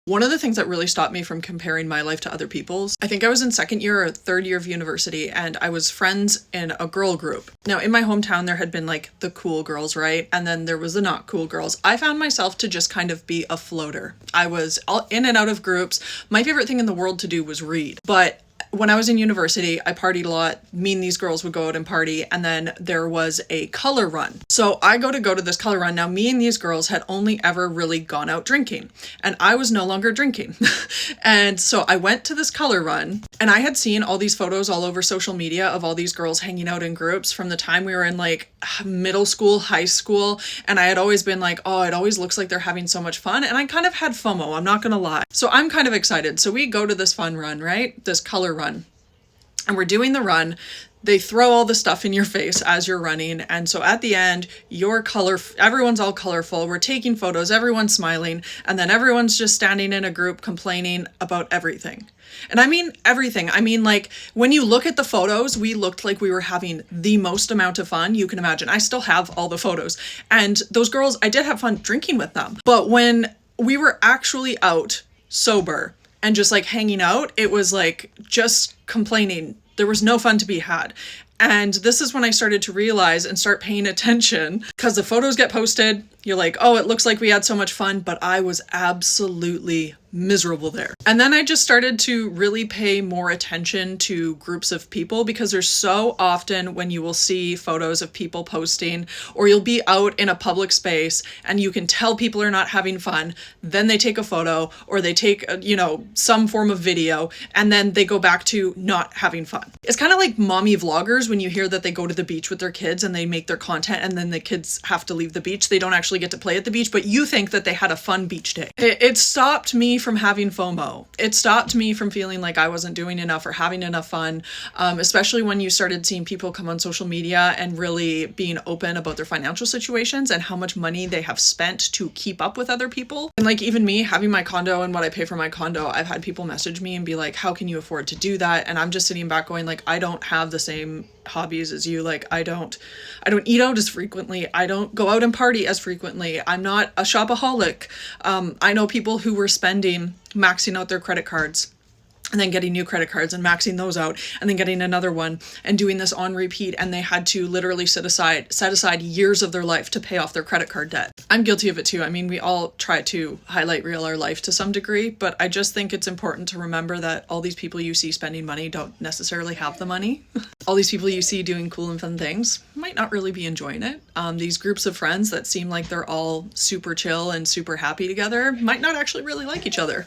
One of the things that really stopped me from comparing my life to other people's, I think I was in second year or third year of university, and I was friends in a girl group. Now, in my hometown, there had been like the cool girls, right? And then there was the not cool girls. I found myself to just kind of be a floater. I was all in and out of groups. My favorite thing in the world to do was read. But when I was in university, I partied a lot. Me and these girls would go out and party, and then there was a color run. So I go to this color run. Now, me and these girls had only ever really gone out drinking, and I was no longer drinking. And so I went to this color run, and I had seen all these photos all over social media of all these girls hanging out in groups from the time we were in like middle school, high school, and I had always been like, oh, it always looks like they're having so much fun, and I kind of had FOMO, I'm not gonna lie. So I'm kind of excited. So we go to this fun run, right? This color run. And we're doing the run. They throw all the stuff in your face as you're running. And so at the end, everyone's all colorful. We're taking photos, everyone's smiling. And then everyone's just standing in a group complaining about everything. And I mean everything. I mean, like, when you look at the photos, we looked like we were having the most amount of fun you can imagine. I still have all the photos. And those girls, I did have fun drinking with them. But when we were actually out sober and just like hanging out, it was like just complaining. There was no fun to be had. And this is when I started to realize and start paying attention, because the photos get posted. You're like, oh, it looks like we had so much fun, but I was absolutely miserable there. And then I just started to really pay more attention to groups of people, because there's so often when you will see photos of people posting, or you'll be out in a public space and you can tell people are not having fun. Then they take a photo, or they take, some form of video, and then they go back to not having fun. It's kind of like mommy vloggers when you hear that they go to the beach with their kids and they make their content, and then the kids have to leave the beach. They don't actually get to play at the beach, but you think that they had a fun beach day. It stopped me from having FOMO. It stopped me from feeling like I wasn't doing enough or having enough fun, especially when you started seeing people come on social media and really being open about their financial situations and how much money they have spent to keep up with other people. And like, even me having my condo and what I pay for my condo, I've had people message me and be like, how can you afford to do that? And I'm just sitting back going like, I don't have the same hobbies as you. Like, I don't eat out as frequently. I don't go out and party as frequently. I'm not a shopaholic. I know people who were maxing out their credit cards, and then getting new credit cards and maxing those out, and then getting another one and doing this on repeat. And they had to literally set aside years of their life to pay off their credit card debt. I'm guilty of it too. I mean, we all try to highlight reel our life to some degree, but I just think it's important to remember that all these people you see spending money don't necessarily have the money. All these people you see doing cool and fun things might not really be enjoying it. These groups of friends that seem like they're all super chill and super happy together might not actually really like each other.